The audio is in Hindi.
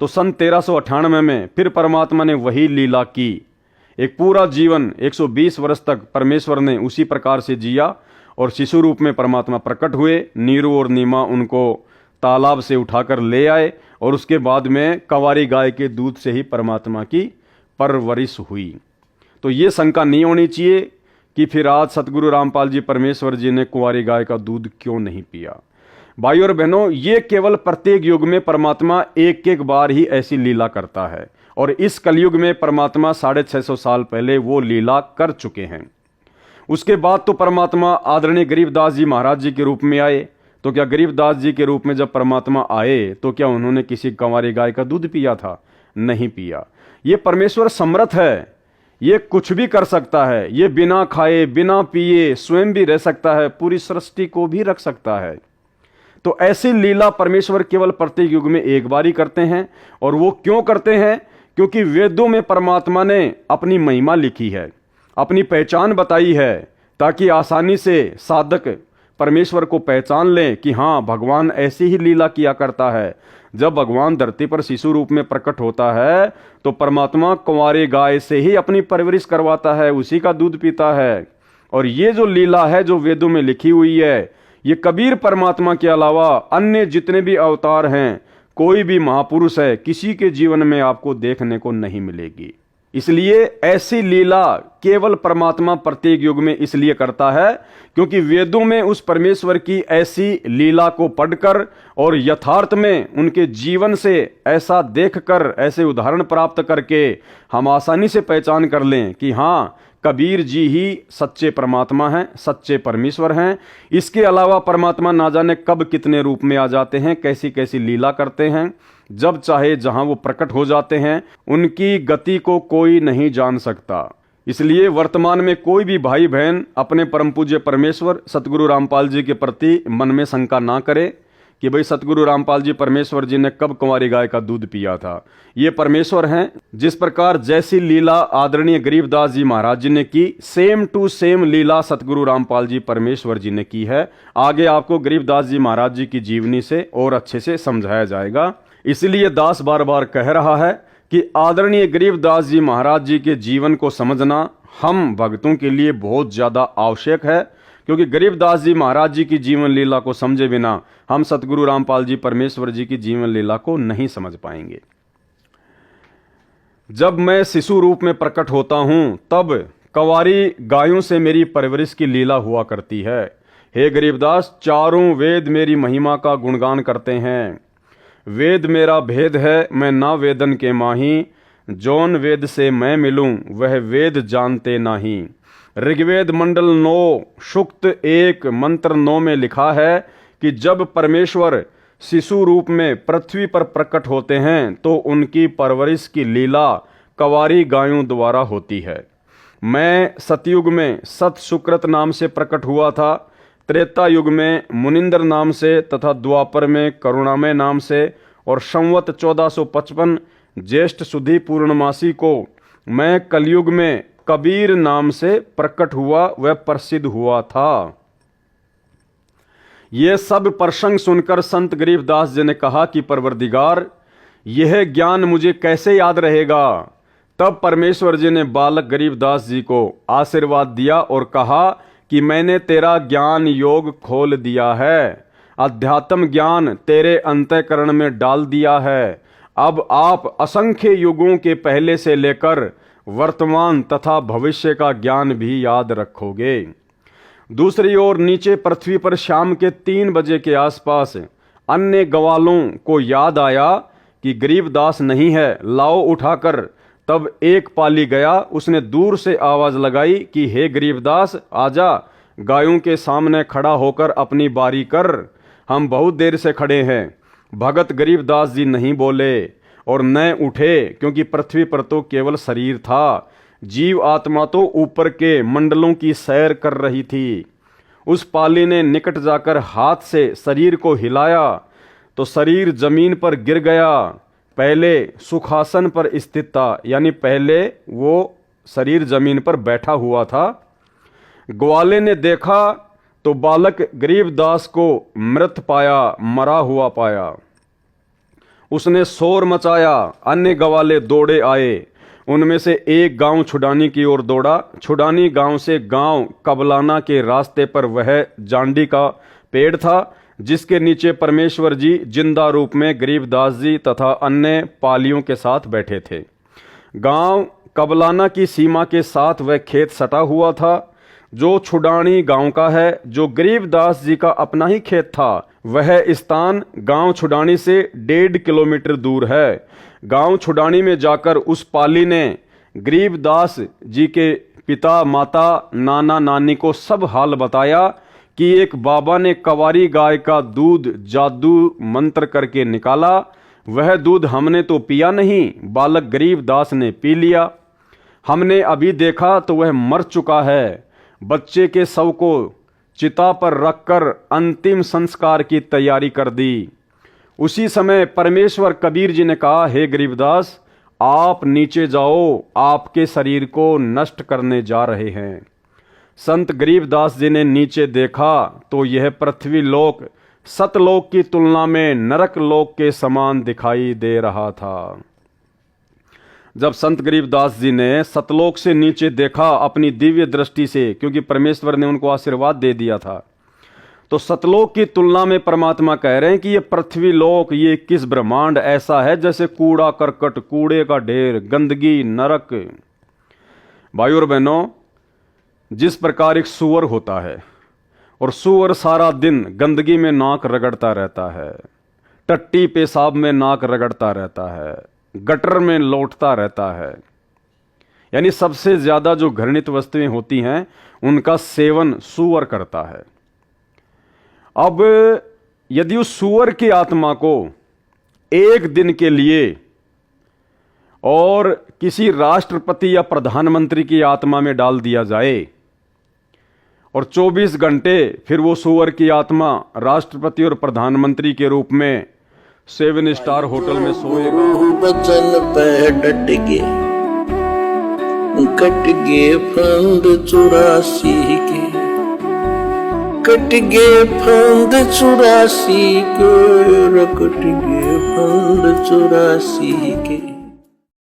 तो सन 1398 में फिर परमात्मा ने वही लीला की। एक पूरा जीवन 120 वर्ष तक परमेश्वर ने उसी प्रकार से जिया और शिशु रूप में परमात्मा प्रकट हुए। नीरू और नीमा उनको तालाब से उठाकर ले आए और उसके बाद में कंवारी गाय के दूध से ही परमात्मा की परवरिश हुई। तो ये शंका नहीं होनी चाहिए कि फिर आज सतगुरु रामपाल जी परमेश्वर जी ने कुंवारी गाय का दूध क्यों नहीं पिया। भाइयों और बहनों, ये केवल प्रत्येक युग में परमात्मा एक एक बार ही ऐसी लीला करता है और इस कलयुग में परमात्मा 650 साल पहले वो लीला कर चुके हैं। उसके बाद तो परमात्मा आदरणीय गरीबदास जी महाराज जी के रूप में आए। तो क्या गरीबदास जी के रूप में जब परमात्मा आए तो क्या उन्होंने किसी कंवारी गाय का दूध पिया था? नहीं पिया। ये परमेश्वर समर्थ है, ये कुछ भी कर सकता है। ये बिना खाए बिना पिए स्वयं भी रह सकता है, पूरी सृष्टि को भी रख सकता है। तो ऐसी लीला परमेश्वर केवल प्रत्येक युग में एक बार ही करते हैं। और वो क्यों करते हैं? क्योंकि वेदों में परमात्मा ने अपनी महिमा लिखी है, अपनी पहचान बताई है, ताकि आसानी से साधक परमेश्वर को पहचान लें कि हाँ, भगवान ऐसी ही लीला किया करता है। जब भगवान धरती पर शिशु रूप में प्रकट होता है तो परमात्मा कुंवारी गाय से ही अपनी परवरिश करवाता है, उसी का दूध पीता है। और ये जो लीला है जो वेदों में लिखी हुई है, ये कबीर परमात्मा के अलावा अन्य जितने भी अवतार हैं, कोई भी महापुरुष है, किसी के जीवन में आपको देखने को नहीं मिलेगी। इसलिए ऐसी लीला केवल परमात्मा प्रत्येक युग में इसलिए करता है क्योंकि वेदों में उस परमेश्वर की ऐसी लीला को पढ़कर और यथार्थ में उनके जीवन से ऐसा देखकर, ऐसे उदाहरण प्राप्त करके हम आसानी से पहचान कर लें कि हाँ, कबीर जी ही सच्चे परमात्मा हैं, सच्चे परमेश्वर हैं। इसके अलावा परमात्मा ना जाने कब कितने रूप में आ जाते हैं, कैसी कैसी लीला करते हैं। जब चाहे जहां वो प्रकट हो जाते हैं, उनकी गति को कोई नहीं जान सकता। इसलिए वर्तमान में कोई भी भाई बहन अपने परम पूज्य परमेश्वर सतगुरु रामपाल जी के प्रति मन में शंका ना करे कि भाई सतगुरु रामपाल जी परमेश्वर जी ने कब कुंवारी गाय का दूध पिया था। ये परमेश्वर हैं। जिस प्रकार जैसी लीला आदरणीय गरीबदास जी महाराज जी ने की, सेम टू सेम लीला सतगुरु रामपाल जी परमेश्वर जी ने की है। आगे आपको गरीबदास जी महाराज जी की जीवनी से और अच्छे से समझाया जाएगा। इसलिए दास बार बार कह रहा है कि आदरणीय गरीबदास जी महाराज जी के जीवन को समझना हम भक्तों के लिए बहुत ज्यादा आवश्यक है, क्योंकि गरीबदास जी महाराज जी की जीवन लीला को समझे बिना हम सतगुरु रामपाल जी परमेश्वर जी की जीवन लीला को नहीं समझ पाएंगे। जब मैं शिशु रूप में प्रकट होता हूं तब कंवारी गायों से मेरी परवरिश की लीला हुआ करती है। हे गरीबदास, चारों वेद मेरी महिमा का गुणगान करते हैं। वेद मेरा भेद है, मैं ना वेदन के माही, जौन वेद से मैं मिलूं वह वेद जानते नाही। ऋग्वेद मंडल 9 सूक्त 1 मंत्र 9 में लिखा है कि जब परमेश्वर शिशु रूप में पृथ्वी पर प्रकट होते हैं तो उनकी परवरिश की लीला कंवारी गायों द्वारा होती है। मैं सतयुग में सत सुकृत नाम से प्रकट हुआ था, त्रेता युग में मुनिंदर नाम से तथा द्वापर में करुणामय नाम से, और संवत 1455 ज्येष्ठ सुधी पूर्णमासी को मैं कलयुग में कबीर नाम से प्रकट हुआ, वह प्रसिद्ध हुआ था। ये सब प्रसंग सुनकर संत गरीबदास जी ने कहा कि परवरदिगार, यह ज्ञान मुझे कैसे याद रहेगा। तब परमेश्वर जी ने बालक गरीबदास जी को आशीर्वाद दिया और कहा कि मैंने तेरा ज्ञान योग खोल दिया है, अध्यात्म ज्ञान तेरे अंतःकरण में डाल दिया है। अब आप असंख्य युगों के पहले से लेकर वर्तमान तथा भविष्य का ज्ञान भी याद रखोगे। दूसरी ओर नीचे पृथ्वी पर शाम के 3 बजे के आसपास अन्य ग्वालों को याद आया कि गरीबदास नहीं है, लाओ उठाकर। तब एक पाली गया, उसने दूर से आवाज लगाई कि हे गरीबदास आजा, गायों के सामने खड़ा होकर अपनी बारी कर, हम बहुत देर से खड़े हैं। भगत गरीबदास जी नहीं बोले और न उठे, क्योंकि पृथ्वी पर तो केवल शरीर था, जीव आत्मा तो ऊपर के मंडलों की सैर कर रही थी। उस पाली ने निकट जाकर हाथ से शरीर को हिलाया तो शरीर जमीन पर गिर गया। पहले सुखासन पर स्थित था, यानी पहले वो शरीर जमीन पर बैठा हुआ था। ग्वाले ने देखा तो बालक गरीबदास को मृत पाया, मरा हुआ पाया। उसने शोर मचाया, अन्य गवाले दौड़े आए। उनमें से एक गांव छुडानी की ओर दौड़ा। छुडानी गांव से गांव कबलाना के रास्ते पर वह जांडी का पेड़ था जिसके नीचे परमेश्वर जी जिंदा रूप में गरीबदास जी तथा अन्य पालियों के साथ बैठे थे। गांव कबलाना की सीमा के साथ वह खेत सटा हुआ था जो छुडानी गांव का है, जो गरीबदास जी का अपना ही खेत था। वह स्थान गांव छुडानी से 1.5 किलोमीटर दूर है। गांव छुडानी में जाकर उस पाली ने गरीबदास जी के पिता, माता, नाना, नानी को सब हाल बताया कि एक बाबा ने कवारी गाय का दूध जादू मंत्र करके निकाला। वह दूध हमने तो पिया नहीं, बालक गरीबदास ने पी लिया। हमने अभी देखा तो वह मर चुका है। बच्चे के शव को चिता पर रखकर अंतिम संस्कार की तैयारी कर दी। उसी समय परमेश्वर कबीर जी ने कहा, हे गरीबदास, आप नीचे जाओ, आपके शरीर को नष्ट करने जा रहे हैं। संत गरीबदास जी ने नीचे देखा तो यह पृथ्वी लोक सतलोक की तुलना में नरक लोक के समान दिखाई दे रहा था। जब संत गरीबदास जी ने सतलोक से नीचे देखा अपनी दिव्य दृष्टि से, क्योंकि परमेश्वर ने उनको आशीर्वाद दे दिया था, तो सतलोक की तुलना में परमात्मा कह रहे हैं कि ये पृथ्वी लोक, ये किस ब्रह्मांड ऐसा है जैसे कूड़ा करकट, कूड़े का ढेर, गंदगी, नरक। भाइयों और बहनों, जिस प्रकार एक सूअर होता है और सूअर सारा दिन गंदगी में नाक रगड़ता रहता है, टट्टी पेशाब में नाक रगड़ता रहता है, गटर में लौटता रहता है, यानी सबसे ज्यादा जो घृणित वस्तुएं होती हैं उनका सेवन सूअर करता है। अब यदि उस सूअर की आत्मा को एक दिन के लिए और किसी राष्ट्रपति या प्रधानमंत्री की आत्मा में डाल दिया जाए और 24 घंटे फिर वो सूअर की आत्मा राष्ट्रपति और प्रधानमंत्री के रूप में 7 स्टार होटल में सोएगा। बचन पे डट गे, कट गे फंद 84 के, कट गे फंद 84 के, कट गे फंद 84 के।